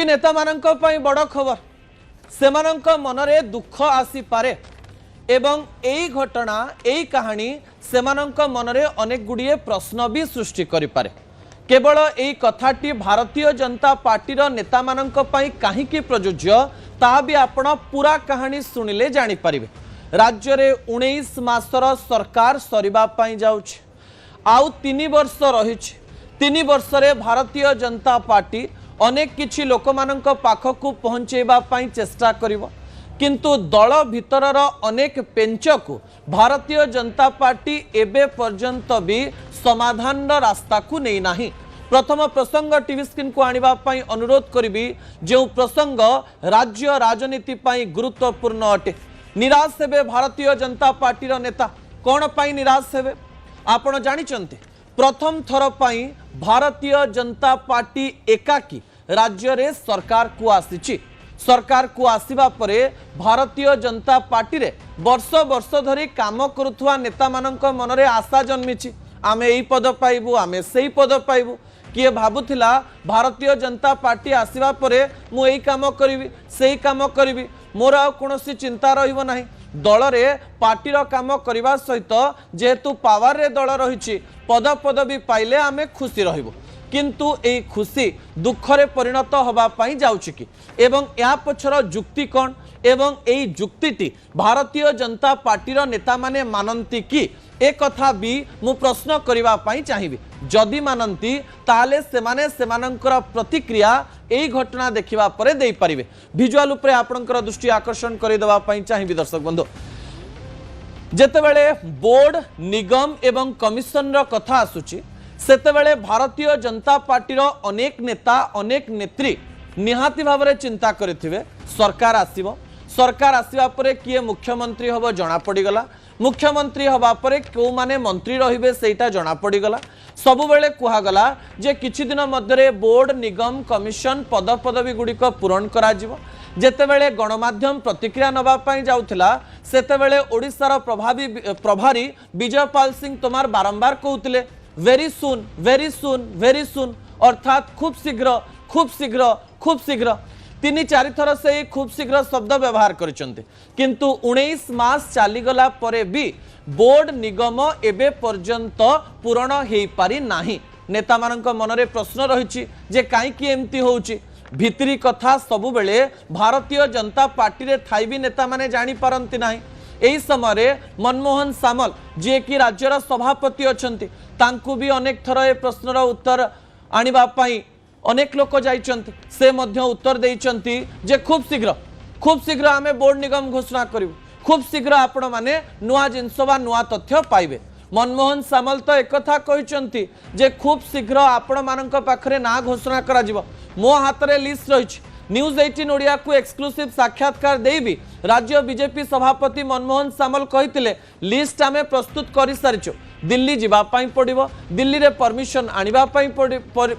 BJP नेता मानक बड़ खबर सेमानंक मनरे दुख आसी पारे एवं एई घटना एई कहानी सेमानंक मनरे अनेक गुड़िए प्रश्न भी सृष्टि करि पारे। केवल एई कथाटी भारतीय जनता पार्टी नेता मानंक पई काहीकि प्रयोज्य ता भी आपण पूरा कहानी सुनिले जानि परिबे। राज्य रे 19 मासर सरकार सरिबा पई जाउछ, आउ 3 वर्ष रहिछ। 3 वर्ष रे भारतीय जनता पार्टी अनेक किछि लोक मानंक पाखकु पहुंचेबा पई चेष्टा करिवो, किंतु दल भितरर अनेक पेंचकु भारतीय जनता पार्टी एबे पर्यंत भी समाधान रास्ता को नहीं नाही। प्रथम प्रसंग टीवी स्क्रीन को आनिबा पई अनुरोध करिबी जो प्रसंग राज्य राजनीति पई गुरुत्वपूर्ण अटे। निराश हेबे भारतीय जनता पार्टी नेता कोन पई निराश हेबे आपण जानिचंती। प्रथम थर पई भारतीय जनता पार्टी एकाकी राज्य रे सरकार को आसीची। सरकार को आसीबा परे भारतीय जनता पार्टी रे वर्ष वर्ष धरी काम करुथुवा नेता मानक मनरे आशा जन्मिची, आमे एई पद पाइबु, आमे सेई पद पाइबु। किए भाबुथिला भारतीय जनता पार्टी आसीबा परे मु एई काम करिवि, सेई काम करिवि, मोर आ कोनोसी चिंता रहिबो नाही। दल रे पार्टीर काम करबा सहित जेहेतु पावर रे दल रहिछि पद पदवी पाइले आमे खुशी रहिबो, किंतु ए खुशी दुखरे परिणत होबा पई जाउछि कि एवं या पछर जुक्ति कोन एवं एई जुक्तिटी भारतीय जनता पार्टीर नेता माने मानंती कि ए कथा भी मु प्रश्न करिबा पई चाहिबी। जदि मानंती ताले सेमाने सेमानंकर प्रतिक्रिया एई घटना देखिबा परे देई परिबे। विजुअल उपरे आपनकर दृष्टि आकर्षण करि देबा पई चाहिबी। दर्शक बंधु, जेतेबेले बोर्ड निगम एवं कमिशन रो कथा आसुची सेतेबेले भारतीय जनता पार्टीर अनेक नेता अनेक नेत्री निहाती भाव में चिंता करिथिबे सरकार आसीबो, सरकार आसीबा परे किए मुख्यमंत्री हबो जना पड़ीगला, मुख्यमंत्री हबा परे को माने मंत्री रहिबे सेटा जना पड़ीगला। सबु बेले कुहागला जे किछि दिन मध्यरे बोर्ड निगम कमिशन पद पदवी गुड़िक पूरण करा जिवो। जेतेबेले गणमाध्यम प्रतिक्रिया नबा पई जाउथिला सेतेबेले ओडिसार प्रभारी विजयपाल सिंह तोमार बारंबार कहउतिले very soon very soon very soon, अर्थात खूब शीघ्र खूब शीघ्र खूब शीघ्र। 3-4 थर से खूब शीघ्र शब्द व्यवहार करिसंते, किंतु 19 मास चलीगला परे भी बोर्ड निगम एबे पर्यंत पूरण हेई पारि नाही। नेता मानक मनरे प्रश्न रहिछि जे काई कि एमती होउछि। भितरी कथा सबु बेले भारतीय जनता पार्टी रे थाई भी नेता माने जानि पारंती नाही। एही समय मनमोहन सामल जे कि राज्यर सभापति अछंती तांकु भी अनेक थर ए प्रश्नर उत्तर आनिबा पई अनेक लोक जाइचंती, से मध्य उत्तर देइचंती जे खूब शीघ्र आमे बोर्ड निगम घोषणा करिवु, खूब शीघ्र आपण माने नुआ जिंस बा नुआ तथ्य पाइबे। मनमोहन सामल तो एक कथा कहिचंती जे खूब शीघ्र आपण मानक पाखरे ना घोषणा करा जिवो। मो हातरे लिस्ट रहिछि। न्यूज 18 ओडिया को एक्सक्लूसिव साक्षात्कार देबी राज्य बीजेपी सभापति मनमोहन सामल कहितिले लिस्ट आमे प्रस्तुत करि सारिचो, दिल्ली जिबा पई पड़िबो, दिल्ली रे परमिशन आनिबा पई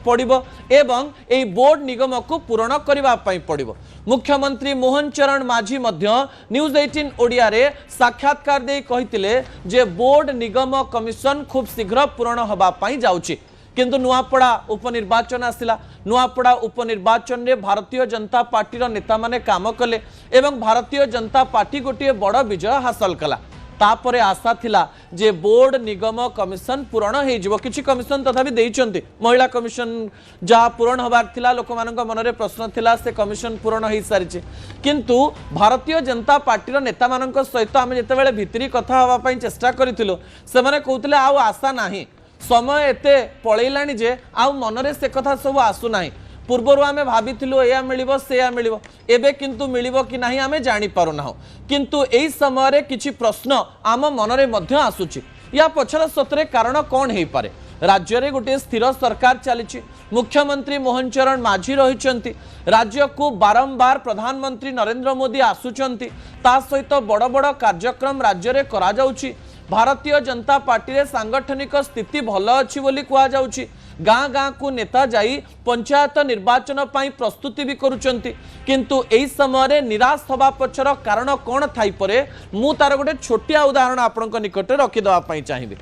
पड़िबो एवं एई बोर्ड निगम को पूर्ण करिबा पई पड़िबो। मुख्यमंत्री मोहन चरण माझी मध्य न्यूज 18 ओडिया रे साक्षात्कार दे कहितिले जे बोर्ड निगम कमिशन खूब शीघ्र पूर्ण होबा पई जाउची। किंतु नुआपड़ा उपनिर्वाचन आसिला, नुआपड़ा उपनिर्वाचन रे भारतीय जनता पार्टी नेता माने काम कले एवं भारतीय जनता पार्टी गोटे बड़ विजय हासिल कला। तापरे आशा थिला जे बोर्ड निगम कमिशन पूरण हो जिवो। किछि कमिशन तथापि देइचंती, महिला कमिशन जहा पूरण होबार थिला लोक मानक मनरे प्रश्न थिला से कमिशन पूरण हो सारिछि। किंतु भारतीय जनता पार्टी नेता मानक सहित आमे जेतेबेले भितरी कथा होबा पई चेष्टा करिथिलो से माने कहउतिले आउ आशा नाही, समय एते पळैलाणी जे आउ मनरे से कथा सब आसु नाही। पूर्वरु आमे भाबिथिलु एया मिलिबो सेया मिलिबो, एबे किंतु मिलिबो कि नाही आमे जानि पारु नाहु। किंतु एई समय रे किछि प्रश्न आम मनरे मध्य आसुछि। या पछर सतरे कारण कोन हेई पारे? राज्य रे गोटे स्थिर सरकार चलीछि, मुख्यमंत्री मोहन चरण माझी रहिचंती, राज्य को बारंबार प्रधानमंत्री नरेंद्र मोदी आसुचंती, ता सहित बड़ बड़ कार्यक्रम राज्य रे करा जाउछि। भारतीय जनता पार्टी रे सांगठनिक स्थिति भल अच्छी बोली कहा जाउछि। गाँ गाँ को नेता जाई पंचायत निर्वाचन पाई प्रस्तुति भी करुचंती, किंतु एई समय रे निराश होबा पछर कारण कोन थाई परे मु तार गोटे छोटिया उदाहरण आपनक निकट रखि दवा पई चाहिबे।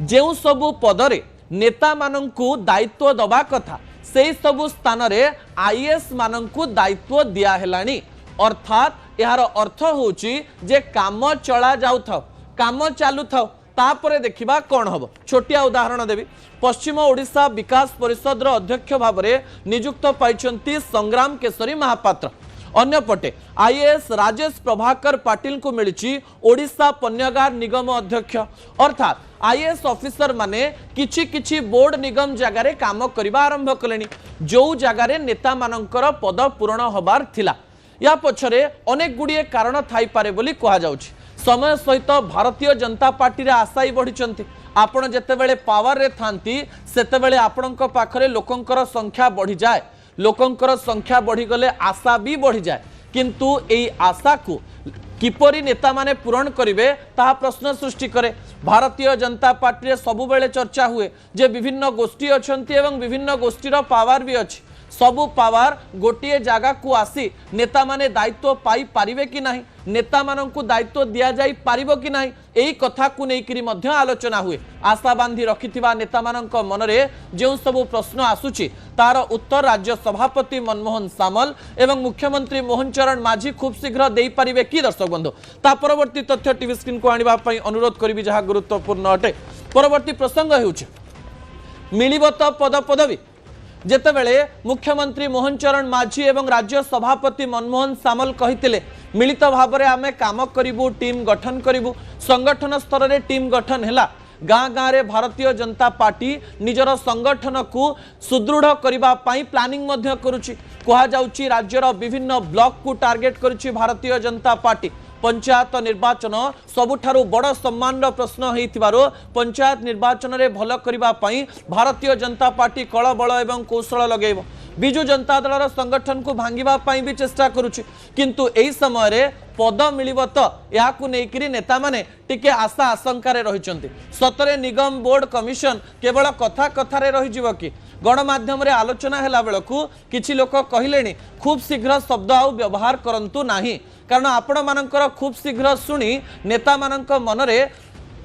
जेउ सबु पदरे नेता माननकु दायित्व दबा कथा सेई सबु स्थान रे आईएएस माननकु दायित्व दिया हेलानी अर्थात यार अर्थ होची जे काम चला जाउ थाओ काम चालू थाओ तापरे देखिबा कोन हबो। छोटिया उदाहरण देबी पश्चिम ओडिशा विकास परिषद अध्यक्ष भाव में नियुक्त पाइछंती संग्राम केशरी महापात्र। अन्यपटे आईएएस राजेश प्रभाकर पाटिल को मिली ओडिशा पन्यगार निगम अध्यक्ष अर्थात आईएएस ऑफिसर माने किछि किछि बोर्ड निगम जगार काम करबा आरंभ कलेनी जो जगार नेता मानकर पद पूरण होबार थिला। या पछरे अनेक गुड़िए कारण थाई पारे बोली कहा जाउछि। समय सहित भारतीय जनता पार्टी रे आशाई बढ़ी आपण जेतेबेले पावर रे थांती सेतेबेले आपणक पाखरे लोकंकर संख्या बढ़ी जाए लोकंकर संख्या बढ़ी गले आशा भी बढ़ी जाए किंतु एई आशा को किपरि नेता माने पूरण करिवे ताहा प्रश्न सृष्टि करे। भारतीय जनता पार्टी रे सबुबेले चर्चा हुए जे विभिन्न गोष्ठी अछंती एवं विभिन्न गोष्ठीर पावर भी अछि सबु पावर गोटे जगह को आसी नेता माने दायित्व पाई पारिबे कि नाही नेता माननकु दायित्व दिया जाई पारिबो कि नाही एई कथा को नेइकरी मध्य आलोचना हुए। आशा बांधी रखिथिबा नेता माननक मनरे जेउ सबु प्रश्न आसुची तार उत्तर राज्य सभापति मनमोहन सामल एवं मुख्यमंत्री मोहन चरण माझी खूब शीघ्र देई पारिबे कि दर्शक बंधु ता परवर्ती तथ्य टीवी स्क्रीन को आनिबा पई अनुरोध करिबी जहा गुरुत्वपूर्ण अटे। परवर्ती प्रसंग हेउची मिलिबो तो पद पदवी जेतेबेले मुख्यमंत्री मोहन चरण माझी एवं राज्य सभापति मनमोहन सामल कहितिले मिलित भाव में आमे काम करिबु टीम गठन करिबु संगठन स्तर रे टीम गठन हैला गाँ गाँ रे भारतीय जनता पार्टी निजर संगठन को सुदृढ़ करबा पई प्लानिंग मध्य करूची कहा जाउची राज्यर विभिन्न ब्लॉक को टार्गेट करूची भारतीय जनता पार्टी। पंचायत निर्वाचन सबुठारु बड़ सम्मान प्रश्न होइथिबारो पंचायत निर्वाचन रे भल करिबा पई भारतीय जनता पार्टी कळ बळ एवं कौशल लगेइबो बिजु जनता दलर संगठन को भांगिबा पई भी चेष्टा करूची किंतु एई समय रे पद मिलिबो तो याकु नेकिरी नेता माने टिके आशा आशंका रे रहिचंती। सतरे निगम बोर्ड कमिशन केवल कथा कथा रे रहि जिवो कि गणमाध्यम रे आलोचना हैला बेलकु किछि लोक कहिलेनी खूब शीघ्र शब्द आउ व्यवहार करंतु नाही कारण आपण मानकर खूब शीघ्र शुणी नेता मानक मनरे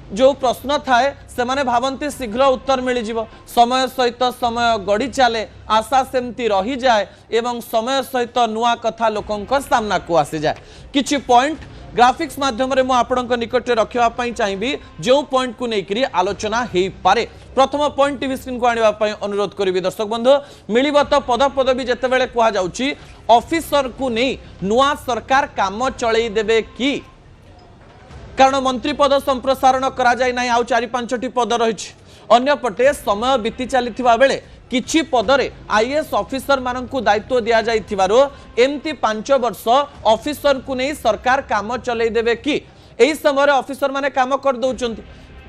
जो प्रश्न थाए से माने भावंती शीघ्र उत्तर मिल जिवो समय सहित समय गड़ी चले आशा सेमती रही जाए एवं समय सहित नुआ कथा लोकंक सामना को आसी जाए। किछि पॉइंट ग्राफिक्स माध्यम रे मु आपणक निकट रखिबा पई चाहिबी जो पॉइंट को नेकरी आलोचना हेई पारे। प्रथम पॉइंट टीवी स्क्रीन को आनिबा पई अनुरोध करिवि दर्शक बंधु मिलिबो तो पद पदवी जेतेबेले कहा जाउची ऑफिसर को नै नुआ सरकार काम चलै देबे कि कारण मंत्री पद संप्रसारण करा जाय नै आउ 4-5टी पद रहिछि। अन्यपटे समय बीती चलीथिबा बेले किछि पदरे आईएएस ऑफिसर माननकु दायित्व दिया जाइथिबारो एमती 5 वर्ष ऑफिसर को नै सरकार काम चलै देबे कि एई समय ऑफिसर माने काम कर दउचंती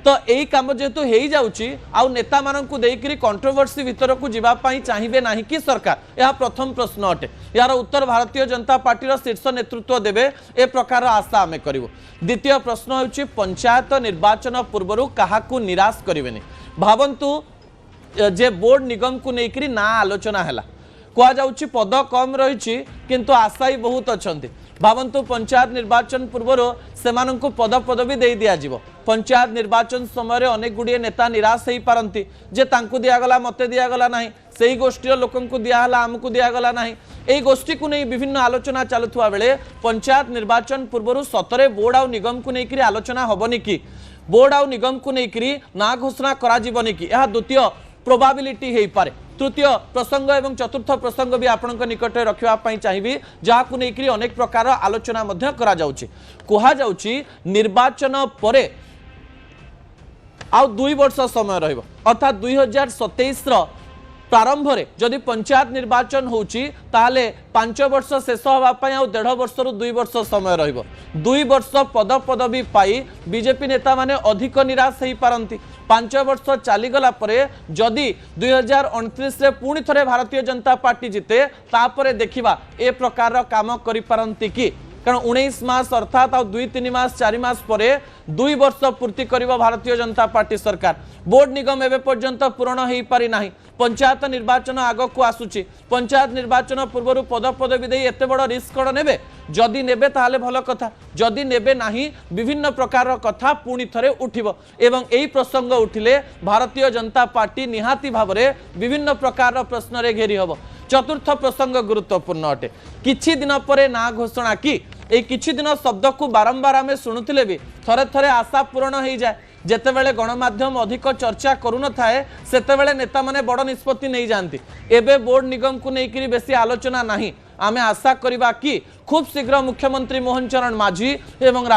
तो यही काम जेहेतु हो जाउची आउ नेता माननकु देइकरी कंट्रोवर्सी भीतर को जीवा पाई चाहिबे नाही कि सरकार यह प्रथम प्रश्न अटे। यार उत्तर भारतीय जनता पार्टी शीर्ष नेतृत्व देबे ए प्रकार आशा आमे करिवो। द्वितीय प्रश्न होउची पंचायत निर्वाचन पूर्वरु काहाकु निराश करिवेनी भावंतु जे बोर्ड निगम को नेइकरी ना आलोचना हैला कहा जाउची पद कम रही किंतु आशाई बहुत अछंती भावंतु पंचायत निर्वाचन पूर्वर सेमानंकु पद पदवी दे दिया जिवो। पंचायत निर्वाचन समय अनेक गुड़िए नेता निराश हो पारती जे तांकु दियागला मते दियागला नाही सेही गोष्ठीर लोकंकु दियाहला आमकु दियागला नाही एही गोष्ठी को नहीं विभिन्न आलोचना चलुवा बेले पंचायत निर्वाचन पूर्वर सतरे बोर्ड आउ निगम को लेकर आलोचना होबनी कि बोर्ड आउ निगम को लेकर ना घोषणा करा जीवनी कि यह द्वितीय प्रोबाबिलिटी हो पारे। तृतीय प्रसंग एवं चतुर्थ प्रसंग भी आपणक निकट रखा चाहिए जहां लेकर अनेक प्रकार आलोचना करा जाउची। कहा जाउची निर्वाचन परे आउ 2 वर्ष समय रहिबो अर्थात 2027 प्रारंभ रे जदि पंचायत निर्वाचन होउची ताले 5 वर्ष शेष होगा आउ 1.5 वर्ष रु 2 वर्ष समय रहिबो। 2 वर्ष पद पदवी पाई बीजेपी नेता माने अधिक निराश हो पारंती। 5 वर्ष चलीगला परे जदि 2029 रे पुणी थरे भारतीय जनता पार्टी जीते तापरे देखिबा ए प्रकार काम करि पारंती कि कारण 19 मास अर्थात 2-3 मास 4 मास परे 2 वर्ष पूर्ति करिबो भारतीय जनता पार्टी सरकार। बोर्ड निगम एवं पर्यंत पूर्ण हो पारि नाही पंचायत निर्वाचन आग को आसुची पंचायत निर्वाचन पूर्व पदपदवी दे एत बड़ रिस्क कौन ने जदि नेबे ताहले भल कथा जदि नेबे नाही विभिन्न प्रकार कथा पुणी थरे उठिबो एवं एई प्रसंग उठिले भारतीय जनता पार्टी निहाती भावरे विभिन्न प्रकार प्रश्न रे घेरी हबो। चतुर्थ प्रसंग गुरुत्वपूर्ण अटे किछि दिन परे ना घोषणा की ए किछि दिन शब्द को बारंबार आमे शुणुथिले भी थरे थरे आशा पूर्ण हो जाए जेतेबेले गणमाध्यम अधिक चर्चा करुन थाए सेतेबेले नेता माने बड़ निष्पत्ति नहीं जाती एबे बोर्ड निगम को लेकर बेसी आलोचना नहीं आमे आशा करिबा कि खूब शीघ्र मुख्यमंत्री मोहन चरण माझी एवं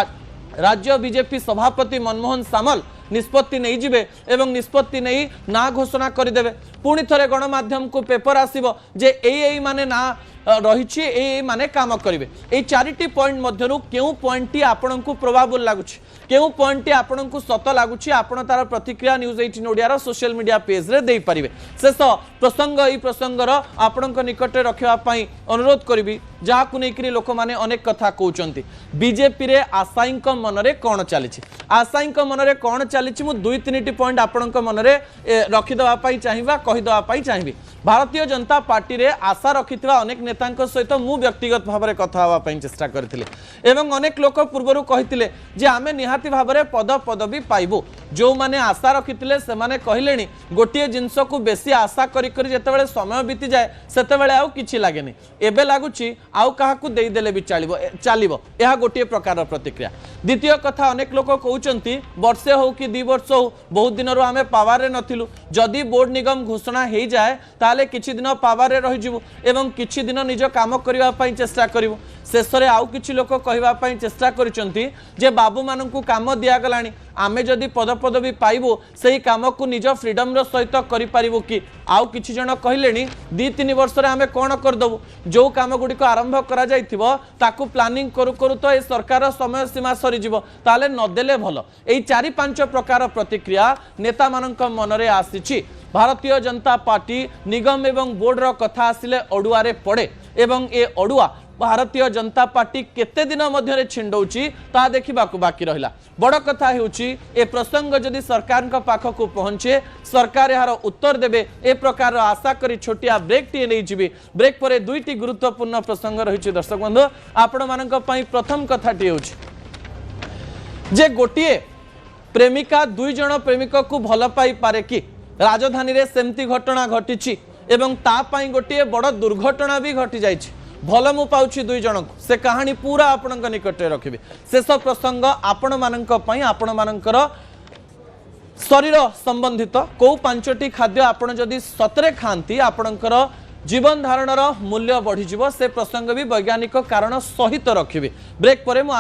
राज्य बीजेपी सभापति मनमोहन सामल निष्पत्ति नहीं जिबे एवं निष्पत्ति नहीं ना घोषणा करदेवे पुणी थरे गणमाध्यम को पेपर आसीबो जे एई माने ना रही ए माने काम करेंगे ये चारिटी पॉइंट मध्यरु केउ पॉइंट टी आपन को प्रोबेबल लागुछि केउ पॉइंट टी आपन को सत लागुछि आपन तार प्रतिक्रिया news 18 Odia social media page रे देई परिबे शेष प्रसंग ई प्रसंगर आपन निकट रखिबा पई अनुरोध करिबी जहा को नेकरी लोक माने अनेक कथा कहउचंती बीजेपी रे आशाई मन रे कोन चलीछि आशाई मन रे कोन चलीछि मु दुई तीनटी पॉइंट आपन मन रे रखि दवा पई चाहिबा कहि दवा पई चाहिबी भारतीय जनता पार्टी रे आशा रखिथिबा अनेक नेतांक सहित मु व्यक्तिगत भाव में कथा हवा पई चेष्टा करथिले एवं अनेक लोक पूर्वरु कहिथिले जे आमे निहाती भाव में पद पदवी पाइबो जो माने आशा रखिथिले से माने कहिलेनी गोटिए जिंस को बेसी आशा करी करी जेतेबेले समय बीती जाए सेतेबेले आउ किछि लागेनी एबे लागुछि आउ काहाकू देई देले भी चालिबो यह गोटिए प्रकार प्रतिक्रिया। द्वितीय कथा अनेक लोक कहउचंती वर्षे हो कि 2 वर्ष हो बहुत दिन रो आमे पावर रे नथिलु जदि बोर्ड निगम घोषणा हे जाए ताले किछि दिन पावर रे रहि जिवु एवं किछि दिन निज काम करबा पई चेष्टा करिवु शेष रे आउ किछि लोक कहबा पई चेष्टा करिसंती जे बाबू माननकु काम दिया गलानी आमे जदि पदपदवी पाइबो सेही काम को निज फ्रीडम रो सहित करि पारिबो कि आउ किछि जण कहिलेनी 2-3 वर्ष रे आमे कोन कर दबु जो काम गुडी को आरंभ करा जाइथिबो ताकू प्लानिंग करू करू तो ए सरकार समय सीमा सरी जिवो ताले न देले भलो एई 4-5 प्रकार प्रतिक्रिया नेता माननक मन रे आसीछि। भारतीय जनता पार्टी निगम एवं बोर्ड रो कथा आसिले अडुआ रे पड़े एवं ए अडुआ भारतीय जनता पार्टी केते दिन मध्य छिंडौची ता देखा बाकी रहिला बड़ कथा हेउची ए प्रसंग जदि सरकार का पाखक पहुंचे सरकार यार उत्तर देबे ए प्रकार आशा करी छोटिया ब्रेक टी नहीं जीवी ब्रेक पर दुईटी गुरुत्वपूर्ण प्रसंग रही दर्शक बंधु आपण मानक पई प्रथम कथाटी हेउची जे गोटिए प्रेमिका 2 जण प्रेमिक को भल पाई पारे कि राजधानी रे सेमती घटना घटी एवं ता पाई गोटिए बड़ दुर्घटना भी घटी जाइछि भल मु पाउछि 2 जण को से कहानी पूरा आपनक निकट रखिबे शेष प्रसंग आपण मानक पई आपण मानकर शरीर संबंधित को 5टी खाद्य आपण जदि सतरे खांती आपणकर जीवन धारणर मूल्य बढ़ी से प्रसंग भी वैज्ञानिक कारण सहित रखिबे ब्रेक पर मु